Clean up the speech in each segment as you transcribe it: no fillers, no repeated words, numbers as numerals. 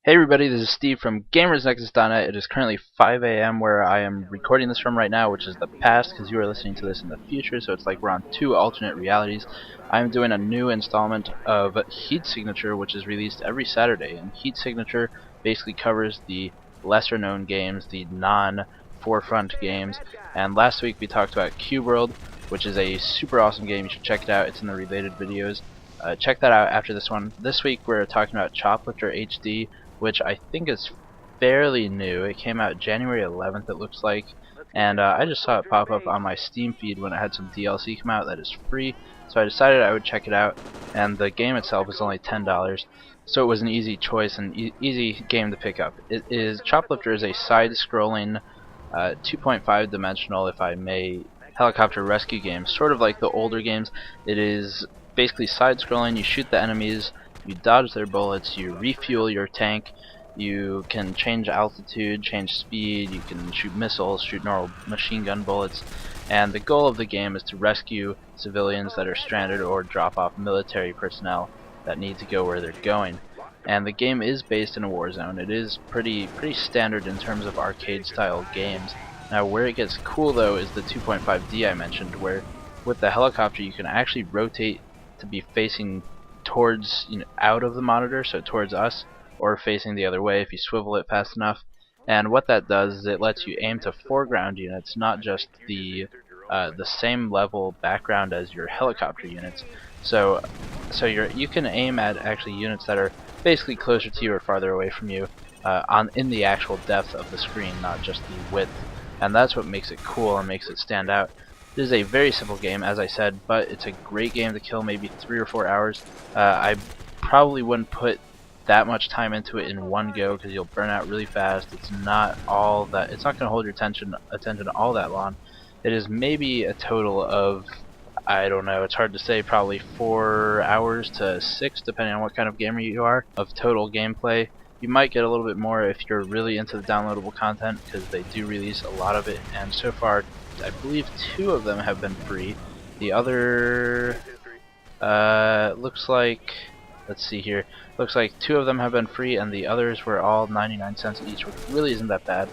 Hey everybody, this is Steve from GamersNexus.net. It is currently 5 a.m. where I am recording this from right now, which is the past because you are listening to this in the future, so it's like we're on two alternate realities. I am doing a new installment of Heat Signature, which is released every Saturday, and Heat Signature basically covers the lesser known games, the non-forefront games, and last week we talked about Cube World, which is a super awesome game. You should check it out. It's in the related videos. Check that out after this one. This week we're talking about Choplifter HD, which I think is fairly new. It came out January 11th, it looks like, and I just saw it pop up on my Steam feed when it had some DLC come out that is free, so I decided I would check it out, and the game itself is only $10, so it was an easy choice and easy game to pick up. Choplifter is a side-scrolling 2.5 dimensional, if I may, helicopter rescue game, sort of like the older games. It is basically side-scrolling. You shoot the enemies, you dodge their bullets, you refuel your tank, you can change altitude, change speed, you can shoot missiles, shoot normal machine gun bullets, and the goal of the game is to rescue civilians that are stranded or drop off military personnel that need to go where they're going. And the game is based in a war zone. It is pretty standard in terms of arcade style games. Now where it gets cool though is the 2.5D I mentioned, where with the helicopter you can actually rotate to be facing towards, out of the monitor, so towards us, or facing the other way if you swivel it fast enough. And what that does is it lets you aim to foreground units, not just the same level background as your helicopter units. So you can aim at actually units that are basically closer to you or farther away from you, in the actual depth of the screen, not just the width. And that's what makes it cool and makes it stand out. This is a very simple game, as I said, but it's a great game to kill maybe 3 or 4 hours. I probably wouldn't put that much time into it in one go because you'll burn out really fast. It's not going to hold your attention all that long. It is maybe a total of, I don't know, it's hard to say, probably 4 hours to 6, depending on what kind of gamer you are, of total gameplay. You might get a little bit more if you're really into the downloadable content, because they do release a lot of it, and so far I believe 2 of them have been free. The other, looks like, let's see here, looks like 2 of them have been free and the others were all 99 cents each, which really isn't that bad.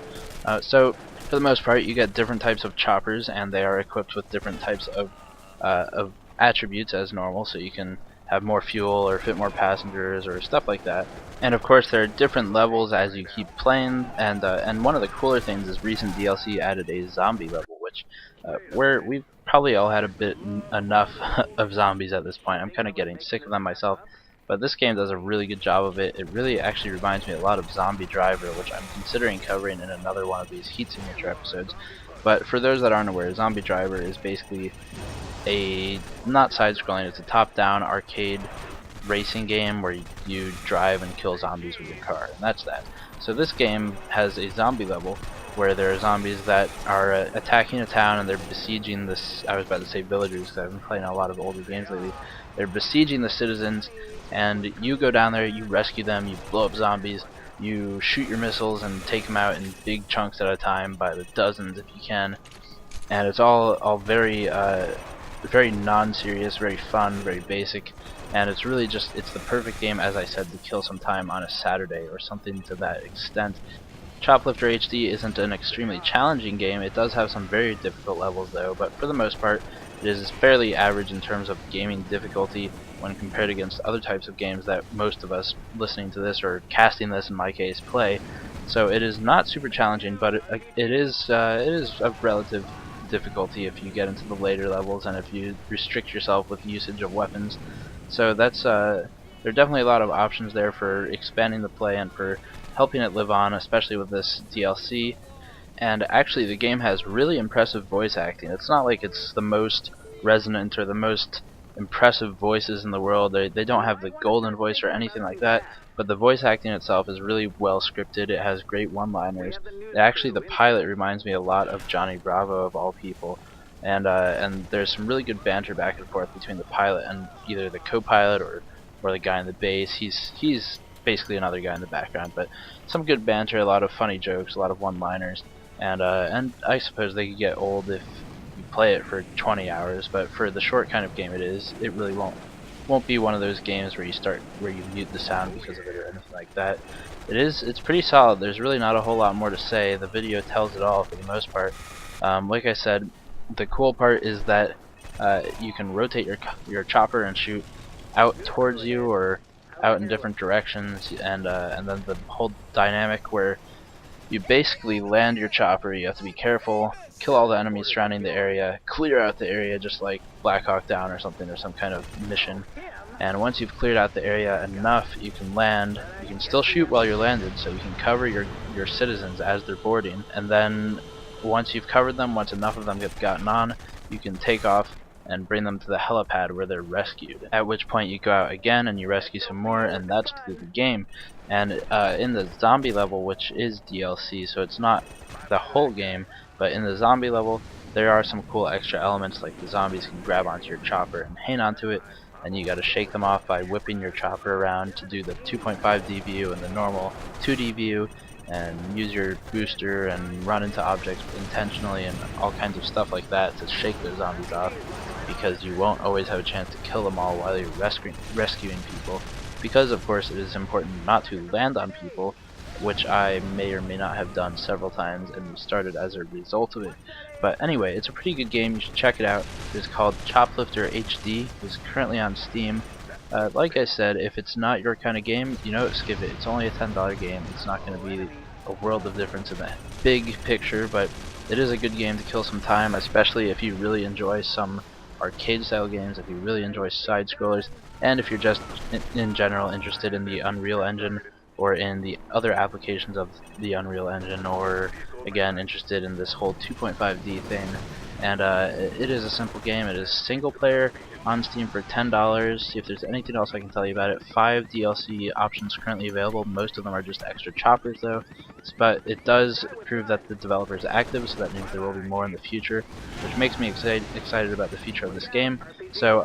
So for the most part you get different types of choppers, and they are equipped with different types of attributes as normal, so you can have more fuel or fit more passengers or stuff like that. And of course there are different levels as you keep playing, and one of the cooler things is recent DLC added a zombie level, which we've probably all had enough of zombies at this point. I'm kind of getting sick of them myself, but this game does a really good job of it. It really actually reminds me a lot of Zombie Driver, which I'm considering covering in another one of these Heat Signature episodes. But for those that aren't aware, Zombie Driver is basically not side-scrolling, it's a top-down arcade racing game where you drive and kill zombies with your car, and that's that. So this game has a zombie level where there are zombies that are attacking a town, and they're besieging this, I was about to say villagers because I've been playing a lot of older games lately. They're besieging the citizens, and you go down there, you rescue them, you blow up zombies, you shoot your missiles and take them out in big chunks at a time by the dozens if you can. And it's all very very non-serious, very fun, very basic, and it's really just, it's the perfect game, as I said, to kill some time on a Saturday or something to that extent. Choplifter HD isn't an extremely challenging game. It does have some very difficult levels though, but for the most part it is fairly average in terms of gaming difficulty when compared against other types of games that most of us listening to this, or casting this in my case, play. So it is not super challenging, but it is of relative difficulty if you get into the later levels and if you restrict yourself with usage of weapons. So that's there are definitely a lot of options there for expanding the play and for helping it live on, especially with this DLC. And actually the game has really impressive voice acting. It's not like it's the most resonant or the most impressive voices in the world. They don't have the golden voice or anything like that, but the voice acting itself is really well scripted. It has great one-liners. Actually, the pilot reminds me a lot of Johnny Bravo of all people, and there's some really good banter back and forth between the pilot and either the co-pilot or the guy in the base. He's basically another guy in the background, but some good banter, a lot of funny jokes, a lot of one-liners, and I suppose they could get old if you play it for 20 hours, but for the short kind of game it really won't. won't be one of those games where you mute the sound because of it or anything like that. It's pretty solid. There's really not a whole lot more to say. The video tells it all for the most part. Like I said, the cool part is that you can rotate your chopper and shoot out towards you or out in different directions, and then the whole dynamic where you basically land your chopper. You have to be careful, kill all the enemies surrounding the area, clear out the area just like Black Hawk Down or something, or some kind of mission. And once you've cleared out the area enough, you can land. You can still shoot while you're landed, so you can cover your citizens as they're boarding. And then once you've covered them, once enough of them get gotten on, you can take off and bring them to the helipad where they're rescued. At which point you go out again and you rescue some more, and that's the game. And in the zombie level, which is DLC, so it's not the whole game, but in the zombie level, there are some cool extra elements, like the zombies can grab onto your chopper and hang onto it, and you gotta shake them off by whipping your chopper around to do the 2.5D view and the normal 2D view, and use your booster and run into objects intentionally and all kinds of stuff like that to shake those zombies off, because you won't always have a chance to kill them all while you're rescuing people, because of course it is important not to land on people, which I may or may not have done several times and started as a result of it. But anyway, it's a pretty good game. You should check it out. It's called Choplifter HD. It's currently on Steam. Like I said, if it's not your kind of game, skip it. It's only a $10 game. It's not going to be a world of difference in the big picture, but it is a good game to kill some time, especially if you really enjoy some arcade style games, if you really enjoy side scrollers, and if you're just in general interested in the Unreal Engine or in the other applications of the Unreal Engine, or again interested in this whole 2.5D thing. And it is a simple game. It is single player on Steam for $10. See if there's anything else I can tell you about it. 5 DLC options currently available. Most of them are just extra choppers though, but it does prove that the developer is active, so that means there will be more in the future, which makes me excited about the future of this game. So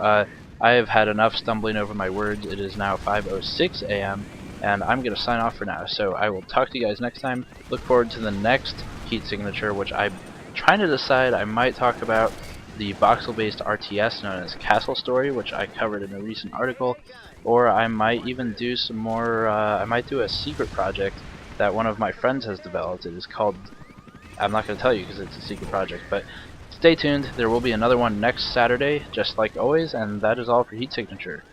I have had enough stumbling over my words. It is now 5:06 a.m. and I'm going to sign off for now. So I will talk to you guys next time. Look forward to the next heat signature, which I'm trying to decide. I might talk about the voxel-based RTS known as Castle Story, which I covered in a recent article, or I might even do some more, I might do a secret project that one of my friends has developed. It is called, I'm not going to tell you because it's a secret project, but stay tuned. There will be another one next Saturday, just like always, and that is all for Heat Signature.